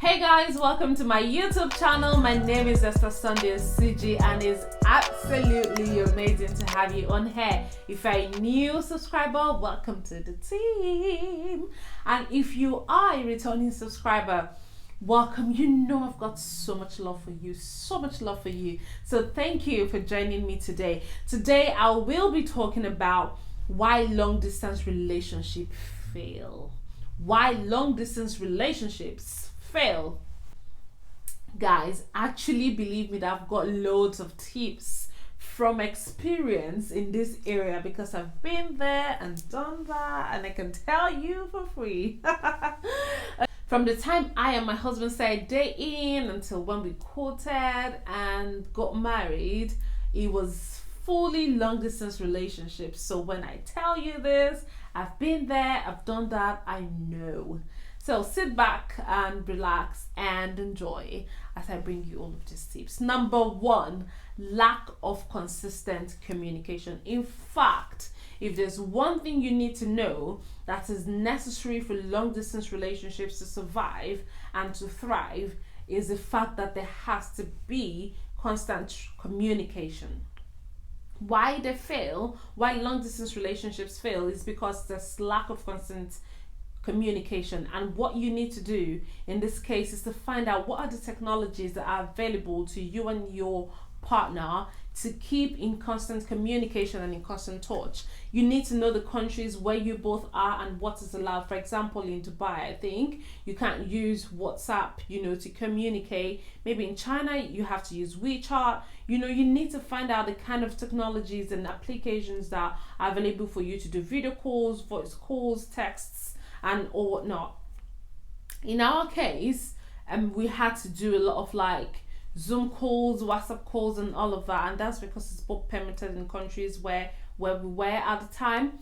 Hey guys, welcome to my YouTube channel. My name is Esther Sunday CG and it's absolutely amazing to have you on here. If you're a new subscriber, welcome to the team. And if you are a returning subscriber, welcome. You know I've got so much love for you, So thank you for joining me today. Today I will be talking about why long distance relationships fail. Why long distance relationships fail. Guys, actually believe me that I've got loads of tips from experience in this area because I've been there and done that, and I can tell you for free. From the time I and my husband started dating until when we courted and got married, it was fully long distance relationships. So when I tell you this, I've been there, I've done that, I know. So sit back and relax and enjoy as I bring you all of these tips. Number one, lack of consistent communication. In fact, if there's one thing you need to know that is necessary for long distance relationships to survive and to thrive, is the fact that there has to be constant communication. Why they fail, why long distance relationships fail, is because there's lack of constant communication. And what you need to do in this case is to find out what are the technologies that are available to you and your partner to keep in constant communication and in constant touch. You need to know the countries where you both are and what is allowed. For example, in Dubai, I think you can't use WhatsApp, to communicate. Maybe in China, you have to use WeChat. You need to find out the kind of technologies and applications that are available for you to do video calls, voice calls, texts, and or whatnot. In our case, we had to do a lot of Zoom calls, WhatsApp calls, and all of that, and that's because it's both permitted in countries where we were at the time.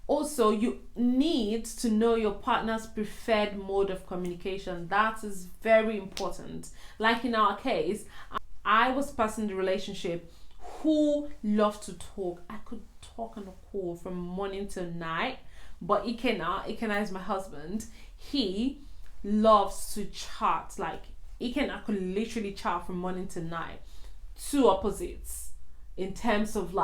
Also, you need to know your partner's preferred mode of communication. That is very important. Like in our case, I was a person in the relationship who loved to talk. I could talk on a call from morning till night. But Ikena is my husband. He loves to chat. Ikena could literally chat from morning to night. Two opposites in terms of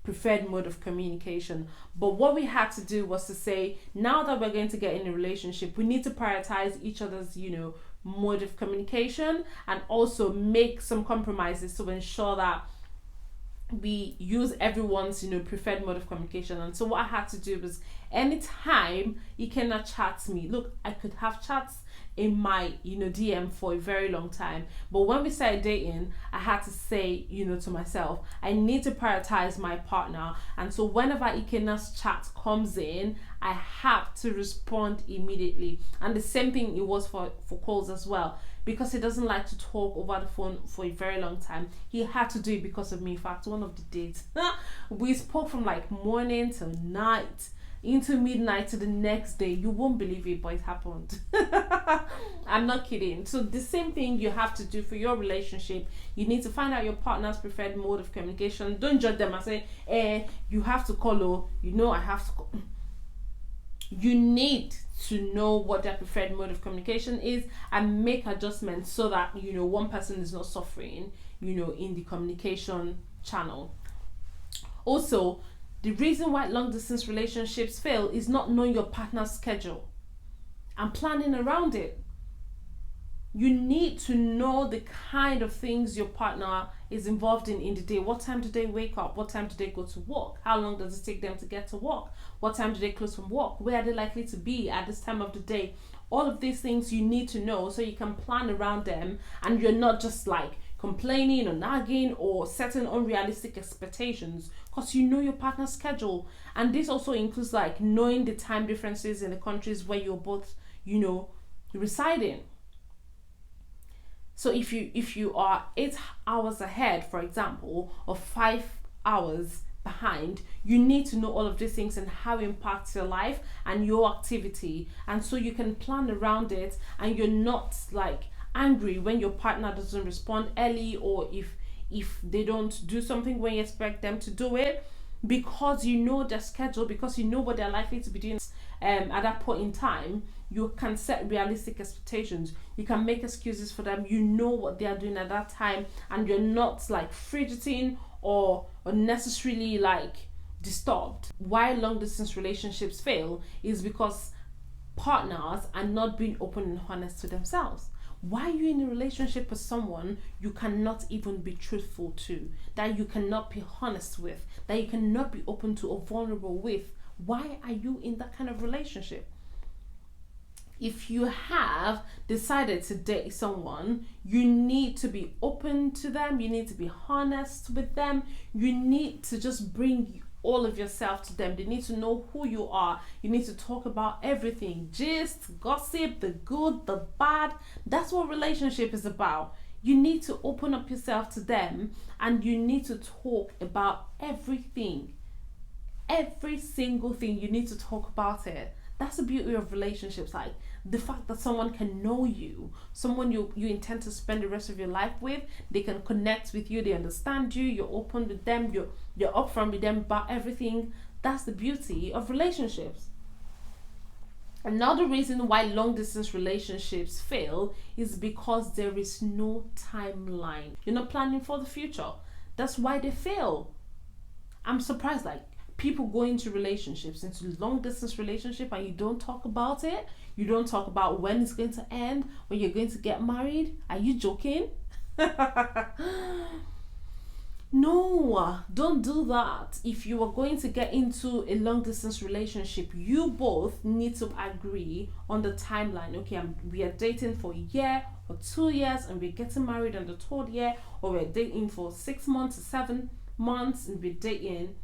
preferred mode of communication. But what we had to do was to say, now that we're going to get in a relationship, we need to prioritize each other's, mode of communication, and also make some compromises to ensure that we use everyone's preferred mode of communication. And so what I had to do was, anytime Ikena chats me, look, I could have chats in my DM for a very long time, but when we started dating, I had to say to myself, I need to prioritize my partner. And so whenever Ikena's chat comes in, I have to respond immediately. And the same thing it was for calls as well, because he doesn't like to talk over the phone for a very long time. He had to do it because of me. In fact, one of the dates we spoke from morning till night, into midnight to the next day. You won't believe it, but it happened. I'm not kidding. So the same thing you have to do for your relationship. You need to find out your partner's preferred mode of communication. Don't judge them and say, you have to call, I have to call. You need to know what their preferred mode of communication is and make adjustments so that one person is not suffering in the communication channel. Also, the reason why long distance relationships fail is not knowing your partner's schedule and planning around it. You need to know the kind of things your partner is involved in the day. What time do they wake up? What time do they go to work? How long does it take them to get to work? What time do they close from work? Where are they likely to be at this time of the day? All of these things you need to know so you can plan around them, and you're not just complaining or nagging or setting unrealistic expectations, because you know your partner's schedule. And this also includes knowing the time differences in the countries where you're both residing. So if you are 8 hours ahead, for example, or 5 hours behind, you need to know all of these things and how it impacts your life and your activity, and so you can plan around it, and you're not angry when your partner doesn't respond early, or if they don't do something when you expect them to do it, because you know their schedule, because you know what they're likely to be doing. at that point in time, you can set realistic expectations. You can make excuses for them. You know what they are doing at that time, and you're not like fidgeting or unnecessarily like disturbed. Why long distance relationships fail is because partners are not being open and honest to themselves. Why are you in a relationship with someone you cannot even be truthful to, that you cannot be honest with, that you cannot be open to or vulnerable with? Why are you in that kind of relationship? If you have decided to date someone, you need to be open to them, you need to be honest with them, you need to just bring all of yourself to them. They need to know who you are. You need to talk about everything, gist, gossip, the good, the bad. That's what relationship is about. You need to open up yourself to them, and you need to talk about everything. Every single thing, you need to talk about it. That's the beauty of relationships. Like the fact that someone can know you, someone you intend to spend the rest of your life with, they can connect with you, they understand you, you're open with them, you're upfront with them about everything. That's the beauty of relationships. Another reason why long distance relationships fail is because there is no timeline. You're not planning for the future. That's why they fail. I'm surprised, like, people go into relationships, into long distance relationship, and you don't talk about it. You don't talk about when it's going to end, when you're going to get married. Are you joking? No, don't do that. If you are going to get into a long distance relationship, you both need to agree on the timeline. Okay, we are dating for a year or 2 years, and we're getting married on the 3rd year, or we're dating for 6 months to 7 months, and we're dating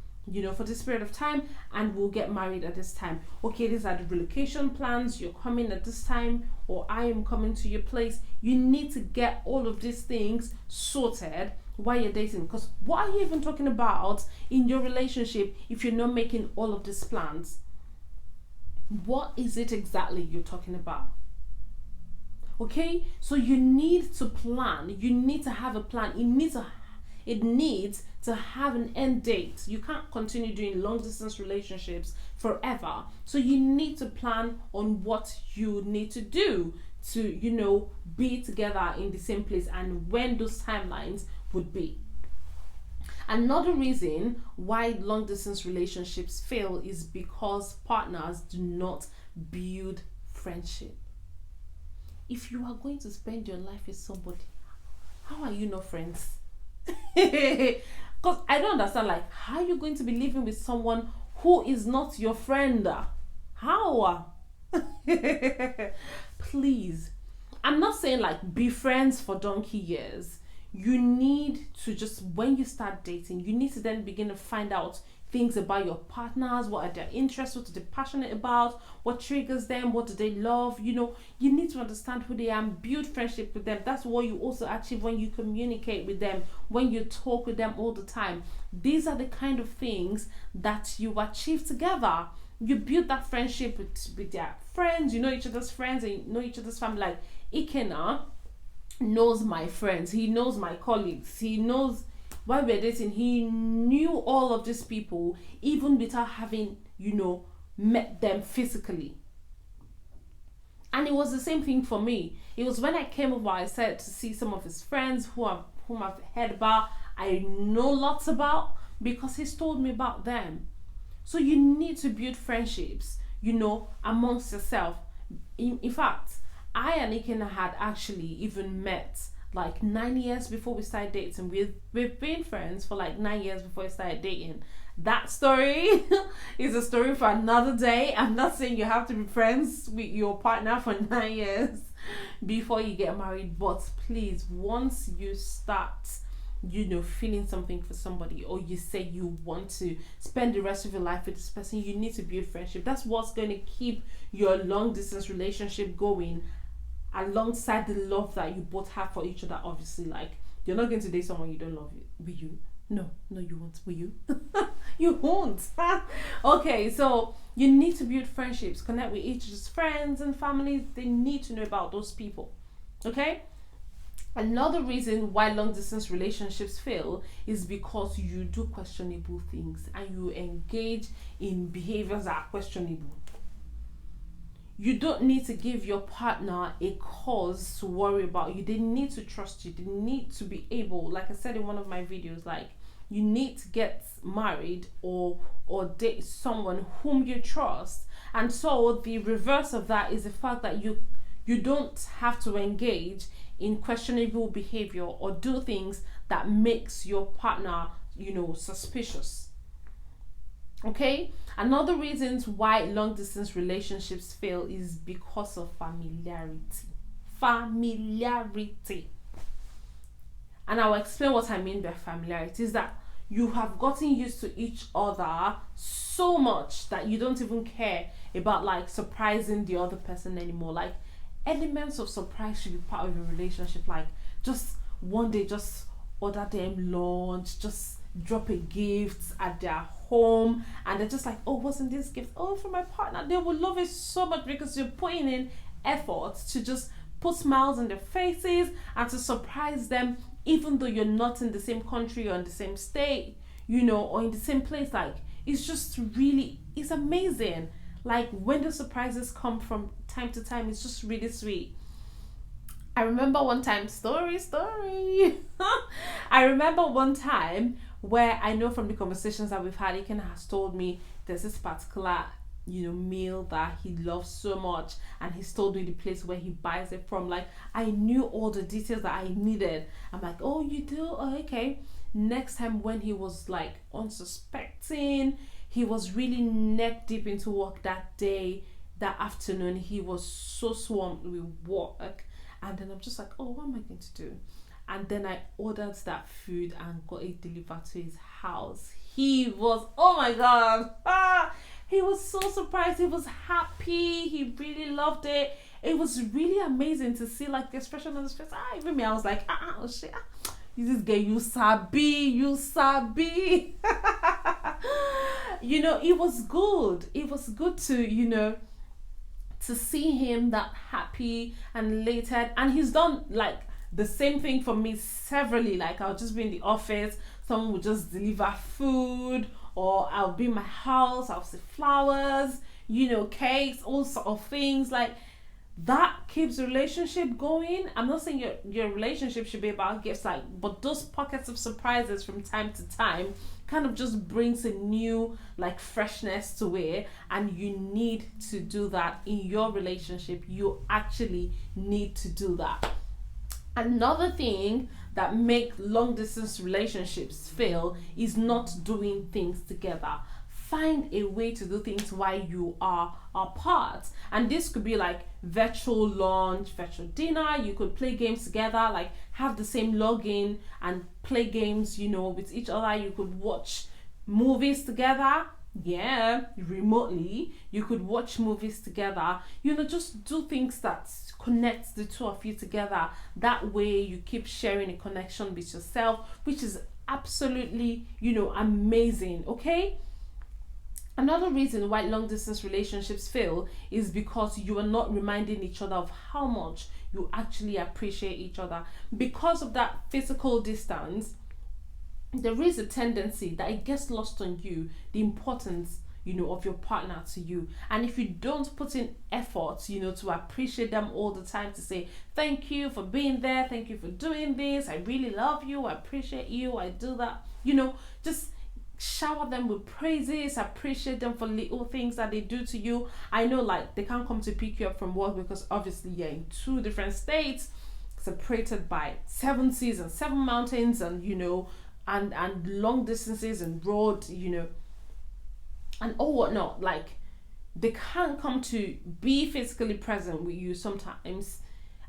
for this period of time, and we'll get married at this time. Okay, these are the relocation plans. You're coming at this time, or I am coming to your place. You need to get all of these things sorted while you're dating, because what are you even talking about in your relationship if you're not making all of these plans? What is it exactly you're talking about? Okay, so you need to plan. You need to have a plan. It needs to have an end date. You can't continue doing long distance relationships forever. So you need to plan on what you need to do to, be together in the same place, and when those timelines would be. Another reason why long distance relationships fail is because partners do not build friendship. If you are going to spend your life with somebody, how are you not friends? Because I don't understand, like, how are you going to be living with someone who is not your friend? How? Please, I'm not saying like be friends for donkey years. You need to just, when you start dating, you need to then begin to find out things about your partners. What are their interests? What are they passionate about? What triggers them? What do they love? You need to understand who they are and build friendship with them. That's what you also achieve when you communicate with them, when you talk with them all the time. These are the kind of things that you achieve together. You build that friendship with their friends. You know each other's friends, and you know each other's family. Like Ikena knows my friends. He knows my colleagues. He knows, while we're dating, he knew all of these people even without having, met them physically. And it was the same thing for me. It was when I came over, I said to see some of his friends whom I've heard about, I know lots about, because he's told me about them. So you need to build friendships, amongst yourself. In fact, I and Ikena had actually even met like 9 years before we started dating. We've been friends for like 9 years before we started dating. That story is a story for another day. I'm not saying you have to be friends with your partner for 9 years before you get married, but please, once you start feeling something for somebody, or you say you want to spend the rest of your life with this person, you need to build friendship. That's what's going to keep your long distance relationship going, alongside the love that you both have for each other. Obviously, like, you're not going to date someone you don't love. Will you? No, you won't. Will you? You won't. Okay, so you need to build friendships, connect with each other's friends and families. They need to know about those people. Okay? Another reason why long distance relationships fail is because you do questionable things and you engage in behaviors that are questionable. you don't need to give your partner a cause to worry about you. They need to trust you. They need to be able, like I said in one of my videos, like, you need to get married or date someone whom you trust. And so the reverse of that is the fact that you don't have to engage in questionable behavior or do things that makes your partner, suspicious. Okay? Another reasons why long distance relationships fail is because of familiarity. Familiarity. And I'll explain what I mean by familiarity. Is that you have gotten used to each other so much that you don't even care about like surprising the other person anymore. Like, elements of surprise should be part of your relationship. Like, just one day, just order them lunch, just drop a gift at their home, and they're just like, oh, what's in this gift? Oh, for my partner. They will love it so much because you're putting in effort to just put smiles on their faces and to surprise them, even though you're not in the same country or in the same state, or in the same place. Like, it's just really, it's amazing. Like, when the surprises come from time to time, it's just really sweet. I remember one time, story. I remember one time where I know from the conversations that we've had, Iken has told me there's this particular, meal that he loves so much, and he's told me the place where he buys it from. Like, I knew all the details that I needed. I'm like, oh, you do? Oh, okay. Next time when he was like unsuspecting, he was really neck deep into work that day, that afternoon. He was so swamped with work. And then I'm just like, oh, what am I going to do? And then I ordered that food and got it delivered to his house. He was, oh my God. He was so surprised. He was happy. He really loved it. It was really amazing to see like the expression on his face. Even me, I was like, oh shit. You just get you sabi. It was good. It was good to, to see him that happy and elated. And he's done like the same thing for me severally. Like, I'll just be in the office, someone will just deliver food, or I'll be in my house, I'll see flowers, cakes, all sort of things. Like, that keeps the relationship going. I'm not saying your relationship should be about gifts, like, but those pockets of surprises from time to time kind of just brings a new like freshness to it, and you need to do that in your relationship. You actually need to do that. Another thing that make long distance relationships fail is not doing things together. Find a way to do things while you are apart. And this could be like virtual lunch, virtual dinner. You could play games together, like have the same login and play games, with each other. You could watch movies together. Yeah, remotely. You could watch movies together. Just do things that connect the two of you together. That way you keep sharing a connection with yourself, which is absolutely, amazing. Okay? Another reason why long distance relationships fail is because you are not reminding each other of how much you actually appreciate each other. Because of that physical distance, there is a tendency that it gets lost on you, the importance, of your partner to you. And if you don't put in effort, to appreciate them all the time, to say, thank you for being there, thank you for doing this, I really love you, I appreciate you, I do that, just shower them with praises, appreciate them for little things that they do to you. I know, like, they can't come to pick you up from work because obviously you're in two different states, separated by 7 seas and 7 mountains, and and long distances and road, and all whatnot. Like, they can't come to be physically present with you sometimes,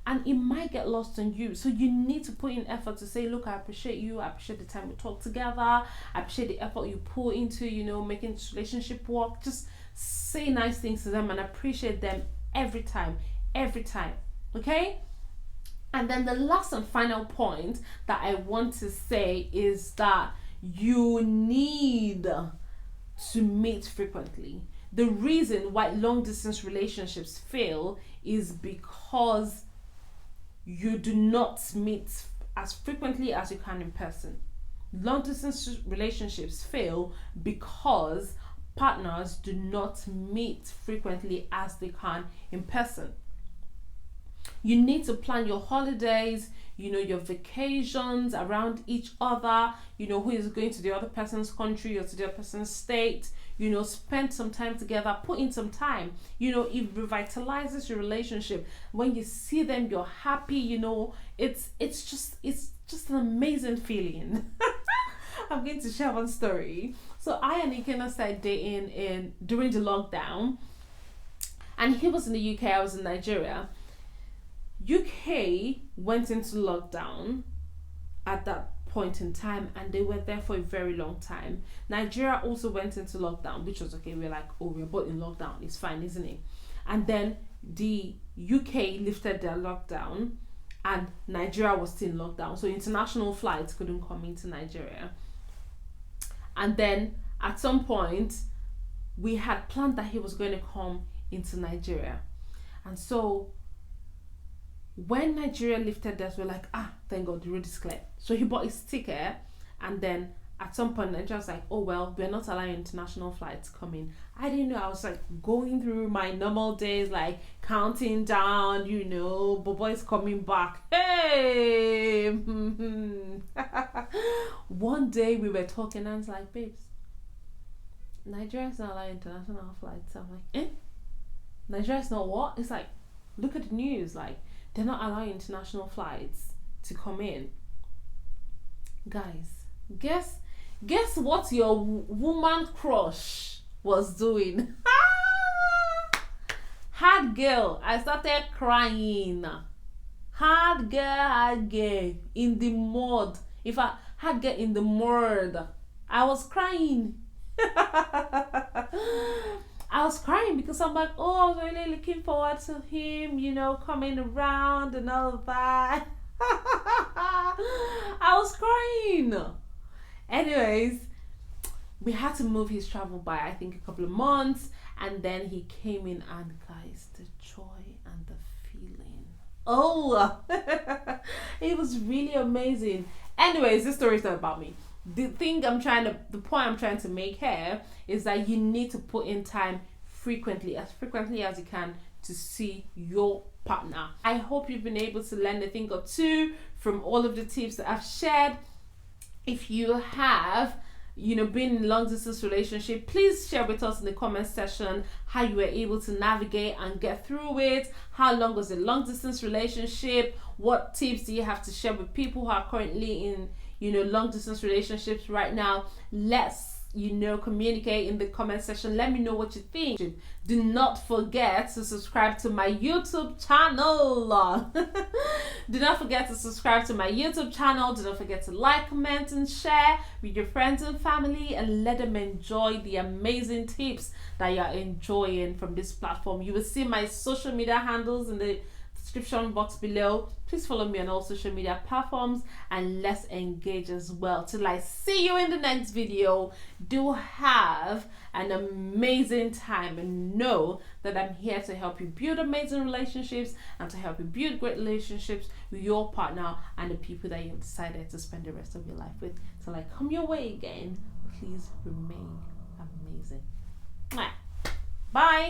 and it might get lost on you. So you need to put in effort to say, look, I appreciate you, I appreciate the time we talk together, I appreciate the effort you put into, making this relationship work. Just say nice things to them and appreciate them every time. Okay? And then the last and final point that I want to say is that you need to meet frequently. The reason why long distance relationships fail is because you do not meet as frequently as you can in person. Long distance relationships fail because partners do not meet frequently as they can in person. You need to plan your holidays, your vacations around each other, who is going to the other person's country or to the other person's state, spend some time together, put in some time, it revitalizes your relationship. When you see them, you're happy, it's just an amazing feeling. I'm going to share one story. So I and Ikenna started dating during the lockdown, and he was in the UK, I was in Nigeria. UK went into lockdown at that point in time, and they were there for a very long time. Nigeria also went into lockdown, which was okay. We're like, oh, we're both in lockdown, it's fine, isn't it? And then the UK lifted their lockdown and Nigeria was still in lockdown, so international flights couldn't come into Nigeria. And then at some point we had planned that he was going to come into Nigeria, and so when Nigeria lifted theirs, we're like, thank God, the road is clear. So he bought his ticket, and then at some point Nigeria was like, oh well, we're not allowing international flights coming. I didn't know. I was like going through my normal days, like counting down, Bobo is coming back. Hey! One day we were talking, and I was like, babes, Nigeria's not allowing international flights. I'm like, Nigeria's not what? It's like, look at the news, like they're not allowing international flights to come in. Guys, guess what your woman crush was doing? Hard girl. I started crying. Hard girl in the mud. If I hard girl in the mud, I was crying. I was crying because I'm like, oh, I was really looking forward to him, coming around and all of that. I was crying. Anyways, we had to move his travel by, I think, a couple of months, and then he came in, and guys, the joy and the feeling. Oh, it was really amazing. Anyways, this story is not about me. The point I'm trying to make here is that you need to put in time frequently as you can, to see your partner. I hope you've been able to learn a thing or two from all of the tips that I've shared. If you have, been in a long distance relationship, please share with us in the comment section how you were able to navigate and get through it. How long was a long distance relationship? What tips do you have to share with people who are currently in long distance relationships right now? Let's communicate in the comment section. Let me know what you think. Do not forget to subscribe to my YouTube channel. Do not forget to subscribe to my YouTube channel. Do not forget to like, comment, and share with your friends and family, and let them enjoy the amazing tips that you're enjoying from this platform. You will see my social media handles in the description box below. Please follow me on all social media platforms, and let's engage as well. Till I see you in the next video, do have an amazing time, and know that I'm here to help you build amazing relationships and to help you build great relationships with your partner and the people that you've decided to spend the rest of your life with. Till I come your way again, please remain amazing. Bye.